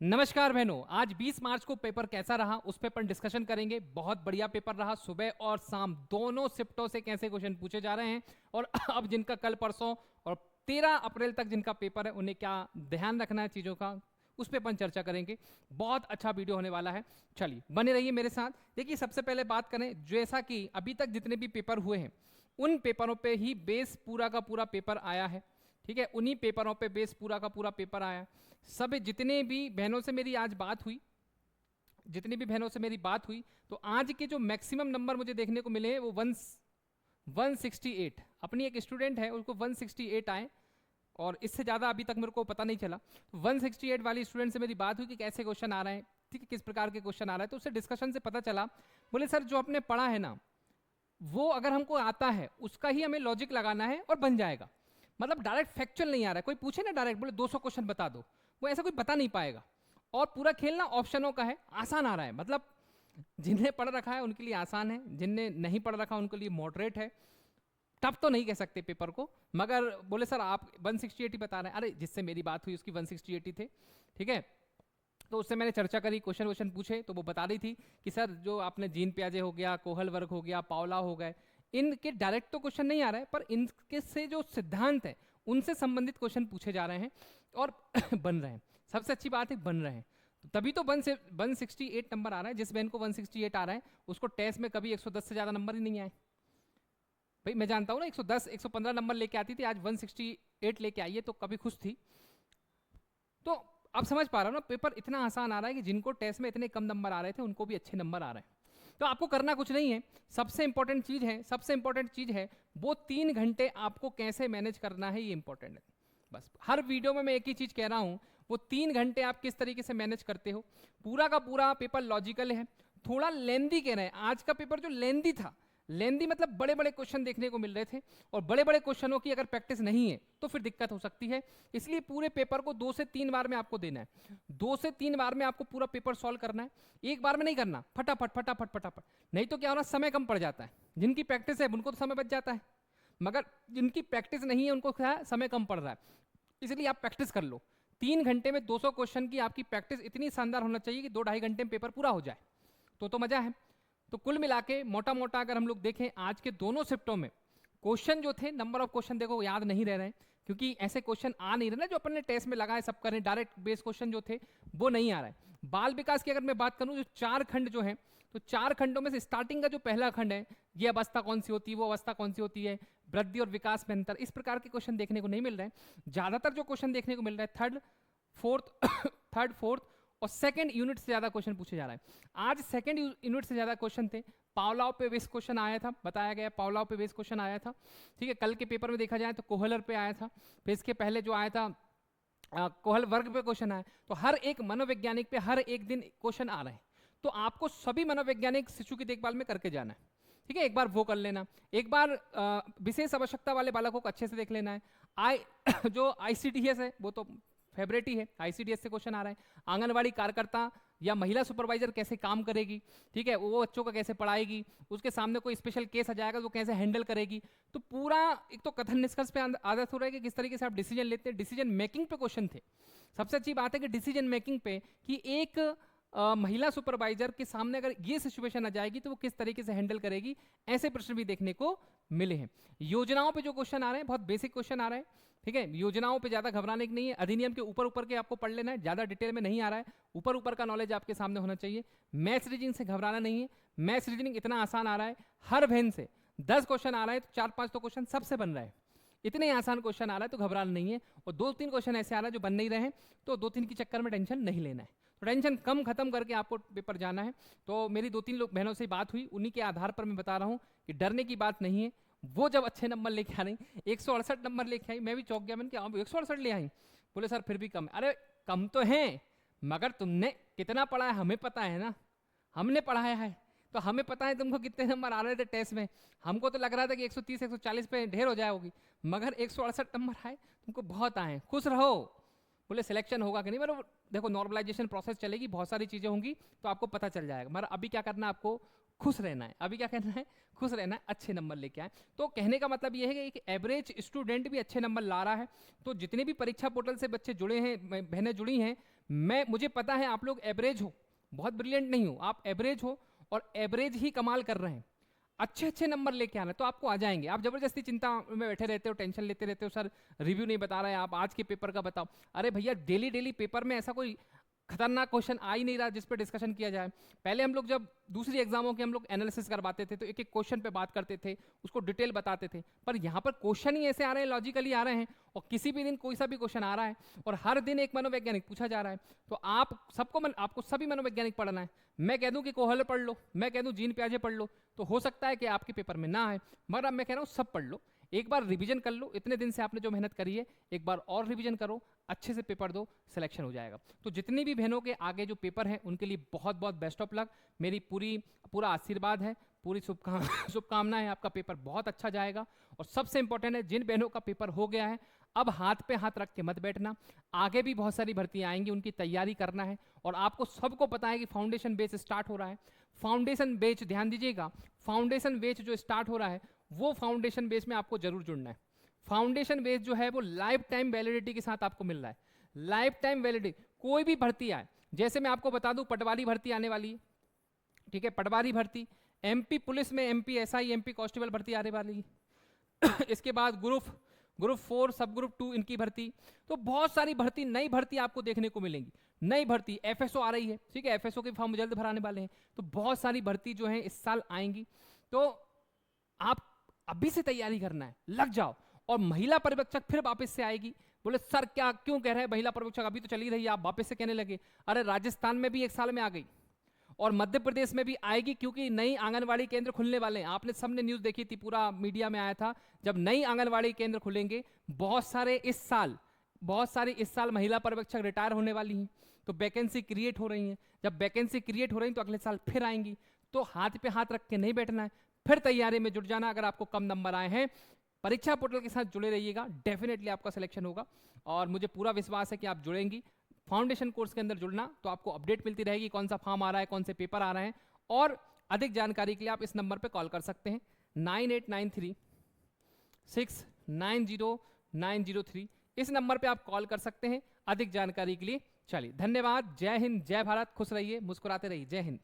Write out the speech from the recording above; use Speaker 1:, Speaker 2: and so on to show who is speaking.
Speaker 1: नमस्कार बहनों, आज 20 मार्च को पेपर कैसा रहा उस पे अपन डिस्कशन करेंगे। बहुत बढ़िया पेपर रहा। सुबह और शाम दोनों शिफ्टों से कैसे क्वेश्चन पूछे जा रहे हैं और अब जिनका कल परसों और 13 अप्रैल तक जिनका पेपर है उन्हें क्या ध्यान रखना है चीज़ों का, उस पर अपन चर्चा करेंगे। बहुत अच्छा वीडियो होने वाला है। चलिए बने रहिए मेरे साथ। देखिए, सबसे पहले बात करें, जैसा कि अभी तक जितने भी पेपर हुए हैं उन पेपरों पे ही बेस पूरा का पूरा पेपर आया है। ठीक है, उन्हीं पेपरों पे बेस पूरा का पूरा पेपर आया। सब जितने भी बहनों से मेरी आज बात हुई, जितनी भी बहनों से मेरी बात हुई, तो आज के जो मैक्सिमम नंबर मुझे देखने को मिले हैं वो 168। अपनी एक स्टूडेंट है, उसको 168 आए और इससे ज़्यादा अभी तक मेरे को पता नहीं चला। तो 168 वाली स्टूडेंट से मेरी बात हुई कि कैसे क्वेश्चन आ रहे हैं, ठीक है, किस प्रकार के क्वेश्चन आ रहा है। तो उससे डिस्कशन से पता चला, बोले सर जो आपने पढ़ा है ना वो अगर हमको आता है उसका ही हमें लॉजिक लगाना है और बन जाएगा। मतलब डायरेक्ट फैक्चुअल नहीं आ रहा है। कोई पूछे ना डायरेक्ट, बोले 200 क्वेश्चन बता दो, वो ऐसा कोई बता नहीं पाएगा। और पूरा खेल ना ऑप्शनों का है, आसान आ रहा है। मतलब जिन्हें पढ़ रखा है उनके लिए आसान है, जिन्हें नहीं पढ़ रखा उनके लिए मॉडरेट है। टफ तो नहीं कह सकते पेपर को, मगर बोले सर आप 168 ही बता रहे हैं। अरे जिससे मेरी बात हुई उसकी 168 ही थे, ठीक है। तो उससे मैंने चर्चा करी, क्वेश्चन पूछे, तो वो बता रही थी कि सर जो आपने जीन प्याजे हो गया, कोहल वर्ग हो गया, पावला हो गए, इनके डायरेक्ट तो क्वेश्चन नहीं आ रहा है, पर इनके से जो सिद्धांत है उनसे संबंधित क्वेश्चन पूछे जा रहे हैं और बन रहे हैं। सबसे अच्छी बात है बन रहे हैं। तो तभी तो 168 नंबर आ रहा है। जिस बहन को 168 आ रहा है उसको टेस्ट में कभी 110 से ज़्यादा नंबर ही नहीं आए। भाई मैं जानता हूँ ना, 110 115 नंबर लेके आती थी, आज 168 लेके आई है, तो कभी खुश थी। तो अब समझ पा रहा हूँ ना, पेपर इतना आसान आ रहा है कि जिनको टेस्ट में इतने कम नंबर आ रहे थे उनको भी अच्छे नंबर आ रहे हैं। तो आपको करना कुछ नहीं है। सबसे इंपॉर्टेंट चीज है वो 3 घंटे आपको कैसे मैनेज करना है, ये इंपॉर्टेंट है। बस हर वीडियो में मैं एक ही चीज कह रहा हूं, वो 3 घंटे आप किस तरीके से मैनेज करते हो। पूरा का पूरा पेपर लॉजिकल है, थोड़ा लेंदी कह रहे हैं। आज का पेपर जो लेंदी था, लेंदी मतलब बड़े बड़े क्वेश्चन देखने को मिल रहे थे, और बड़े बड़े क्वेश्चनों की अगर प्रैक्टिस नहीं है तो फिर दिक्कत हो सकती है। इसलिए पूरे पेपर को 2 से 3 बार में आपको देना है। 2 से 3 बार में आपको पूरा पेपर सॉल्व करना है। एक बार में नहीं करना फटाफट फटाफट फटाफट, नहीं तो क्या होना, समय कम पड़ जाता है। जिनकी प्रैक्टिस है उनको तो समय बच जाता है, मगर जिनकी प्रैक्टिस नहीं है उनको क्या है, समय कम पड़ रहा है। इसलिए आप प्रैक्टिस कर लो। 3 घंटे में 200 क्वेश्चन की आपकी प्रैक्टिस इतनी शानदार होना चाहिए कि 2-2.5 घंटे में पेपर पूरा हो जाए, तो मजा है। तो कुल मिला के मोटा मोटा अगर हम लोग देखें आज के दोनों शिफ्टों में क्वेश्चन जो थे, नंबर ऑफ क्वेश्चन देखो याद नहीं रह रहे हैं, क्योंकि ऐसे क्वेश्चन आ नहीं रहे ना जो अपन ने टेस्ट में लगाए सब करें। डायरेक्ट बेस क्वेश्चन जो थे वो नहीं आ रहा है। बाल विकास की अगर मैं बात करूं, जो 4 खंड जो है, तो 4 खंडों में से स्टार्टिंग का जो पहला खंड है, ये अवस्था कौन सी होती है, वो अवस्था कौन सी होती है, वृद्धि और विकास में अंतर, इस प्रकार के क्वेश्चन देखने को नहीं मिल रहे हैं। ज्यादातर जो क्वेश्चन देखने को मिल रहा है थर्ड फोर्थ और सेकंड यूनिट से ज्यादा क्वेश्चन पूछे जा रहे हैं। आज सेकंड यूनिट से ज्यादा क्वेश्चन थे। पावलाव पे बेस क्वेश्चन आया था, बताया गया पावलाव पे बेस क्वेश्चन आया था, ठीक है। कल के पेपर में देखा जाए तो कोहलर पे आया था, फिर इसके पहले जो आया था कोहल वर्ग पे क्वेश्चन आया। तो हर एक मनोवैज्ञानिक पे हर एक दिन क्वेश्चन आ रहे हैं। तो आपको सभी मनोवैज्ञानिक शिशु की देखभाल में करके जाना है, ठीक है। एक बार वो कर लेना, एक बार विशेष आवश्यकता वाले बालकों को अच्छे से देख लेना है। जो आईसीडीएस है वो तो फेवरेट ही है, आईसीडीएस से क्वेश्चन आ रहा है। आंगनवाड़ी कार्यकर्ता या महिला सुपरवाइजर कैसे काम करेगी, ठीक है, वो बच्चों को कैसे पढ़ाएगी, उसके सामने कोई स्पेशल केस आ जाएगा तो वो कैसे हैंडल करेगी। तो पूरा एक तो कथन निष्कर्ष पे आदत हो रहा है कि किस तरीके से आप डिसीजन लेते हैं। डिसीजन मेकिंग पे क्वेश्चन थे। सबसे अच्छी बात है कि डिसीजन मेकिंग पे कि एक महिला सुपरवाइजर के सामने अगर ये सिचुएशन आ जाएगी तो वो किस तरीके से हैंडल करेगी, ऐसे प्रश्न भी देखने को मिले हैं। योजनाओं पे जो क्वेश्चन आ रहे हैं बहुत बेसिक क्वेश्चन आ रहे हैं, ठीक है। योजनाओं पे ज्यादा घबराने की नहीं है। अधिनियम के ऊपर ऊपर के आपको पढ़ लेना है, ज्यादा डिटेल में नहीं आ रहा है, ऊपर ऊपर का नॉलेज आपके सामने होना चाहिए। मैथ्स रीजनिंग से घबराना नहीं है। मैथ्स रीजनिंग इतना आसान आ रहा है, हर बहन से 10 क्वेश्चन आ रहा है तो 4-5 तो क्वेश्चन सबसे बन रहा है। इतने आसान क्वेश्चन आ रहा है तो घबराना नहीं है। और 2-3 क्वेश्चन ऐसे आ रहा है जो बन नहीं रहे हैं, तो 2-3 की चक्कर में टेंशन नहीं लेना है। तो टेंशन कम खत्म करके आपको पेपर जाना है। तो मेरी 2-3 लोग बहनों से बात हुई, उन्हीं के आधार पर मैं बता रहा हूँ कि डरने की बात नहीं है। वो जब अच्छे नंबर लेके आ रही, 168 नंबर लेके आई, मैं भी चौंक गया। मैंने कहा 168 ले आई, बोले सर फिर भी कम। अरे कम तो है, मगर तुमने कितना पढ़ा है हमें पता है ना, हमने पढ़ाया है तो हमें पता है तुमको कितने नंबर आ रहे थे टेस्ट में। हमको तो लग रहा था कि 130 140 पे ढेर हो जाएगी, मगर 168 नंबर आए, तुमको बहुत आए, खुश रहो। बोले सिलेक्शन होगा कि नहीं, मतलब देखो नॉर्मलाइजेशन प्रोसेस चलेगी, बहुत सारी चीजें होंगी तो आपको पता चल जाएगा। मगर अभी क्या करना है, आपको खुश रहना है। अभी क्या करना है, खुश रहना है, अच्छे नंबर लेके आए। तो कहने का मतलब ये है कि एक एवरेज स्टूडेंट भी अच्छे नंबर ला रहा है। तो जितने भी परीक्षा पोर्टल से बच्चे जुड़े हैं, बहनें जुड़ी हैं, मुझे पता है आप लोग एवरेज हो, बहुत ब्रिलियंट नहीं हो, आप एवरेज हो और एवरेज ही कमाल कर रहे हैं, अच्छे अच्छे नंबर लेके आना तो आपको आ जाएंगे। आप जबरदस्ती चिंता में बैठे रहते हो, टेंशन लेते रहते हो, सर रिव्यू नहीं बता रहे आप, आज के पेपर का बताओ। अरे भैया डेली डेली पेपर में ऐसा कोई खतरनाक क्वेश्चन आ ही नहीं रहा जिस पे डिस्कशन किया जाए। पहले हम लोग जब दूसरी एग्जामों के हम लोग एनालिसिस करवाते थे तो एक एक क्वेश्चन पे बात करते थे, उसको डिटेल बताते थे, पर यहाँ पर क्वेश्चन ही ऐसे आ रहे हैं, लॉजिकली आ रहे हैं, और किसी भी दिन कोई सा भी क्वेश्चन आ रहा है और हर दिन एक मनोवैज्ञानिक पूछा जा रहा है। तो आपको सभी मनोवैज्ञानिक पढ़ना है। मैं कह दूं कि कोहलर पढ़ लो, मैं कह दूं जीन प्याजे पढ़ लो, तो हो सकता है कि आपके पेपर में ना आए, मगर अब मैं कह रहा हूँ सब पढ़ लो, एक बार रिवीजन कर लो, इतने दिन से आपने जो मेहनत करी है एक बार और रिवीजन करो, अच्छे से पेपर दो, सिलेक्शन हो जाएगा। तो जितनी भी बहनों के आगे जो पेपर हैं उनके लिए बहुत बहुत बेस्ट ऑफ लक, मेरी पूरा आशीर्वाद है, पूरी शुभकामनाएं, आपका पेपर बहुत अच्छा जाएगा। और सबसे इंपॉर्टेंट है, जिन बहनों का पेपर हो गया है अब हाथ पे हाथ रख के मत बैठना, आगे भी बहुत सारी भर्तियां आएंगी, उनकी तैयारी करना है। और आपको सबको पता है कि फाउंडेशन बेच स्टार्ट हो रहा है, फाउंडेशन बेच ध्यान दीजिएगा, फाउंडेशन बेच जो स्टार्ट हो रहा है वो फाउंडेशन बेस में आपको जरूर जुड़ना है। फाउंडेशन बेस जो है वो लाइफ टाइम वैलिडिटी के साथ आपको मिल रहा है, लाइफ टाइम वैलिडिटी। कोई भी भर्ती आए, जैसे मैं आपको बता दूं पटवारी भर्ती आने वाली है, ठीक है, पटवारी भर्ती, एमपी पुलिस में एमपी एसआई एमपी कांस्टेबल भर्ती आने वाली है इसके बाद ग्रुप 4 सब ग्रुप 2 इनकी भर्ती, तो बहुत सारी भर्ती, नई भर्ती आपको देखने को मिलेंगी। नई भर्ती एफएसओ आ रही है, ठीक है, एफएसओ के फॉर्म जल्द भराने वाले हैं, तो बहुत सारी भर्ती जो है इस साल आएंगी। तो आप अभी से तैयारी करना है, लग जाओ। और महिला पर्यवेक्षक फिर वापस से आएगी, बोले सर क्या क्यों कह रहे हैं महिला पर्यवेक्षक, अभी तो चली रही है, आप वापस से कहने लगे। अरे राजस्थान में भी एक साल में आ गई और मध्य प्रदेश में भी आएगी, क्योंकि नई आंगनवाड़ी केंद्र खुलने वाले हैं। आपने सबने न्यूज देखी थी, पूरा मीडिया में आया था, जब नई आंगनवाड़ी केंद्र खुलेंगे बहुत सारे इस साल महिला पर्यवेक्षक रिटायर होने वाली हैं, तो वैकेंसी क्रिएट हो रही है। जब वैकेंसी क्रिएट हो रही है तो अगले साल फिर आएंगी। तो हाथ पे हाथ रख के नहीं बैठना है, फिर तैयारी में जुट जाना। अगर आपको कम नंबर आए हैं, परीक्षा पोर्टल के साथ जुड़े रहिएगा, डेफिनेटली आपका सिलेक्शन होगा। और मुझे पूरा विश्वास है कि आप जुड़ेंगी। फाउंडेशन कोर्स के अंदर जुड़ना तो आपको अपडेट मिलती रहेगी, कौन सा फॉर्म आ रहा है, कौन से पेपर आ रहे हैं। और अधिक जानकारी के लिए आप इस नंबर पर कॉल कर सकते हैं 9893 690903। इस नंबर पे आप कॉल कर सकते हैं अधिक जानकारी के लिए। चलिए धन्यवाद, जय हिंद, जय भारत, खुश रहिए, मुस्कुराते रहिए, जय हिंद।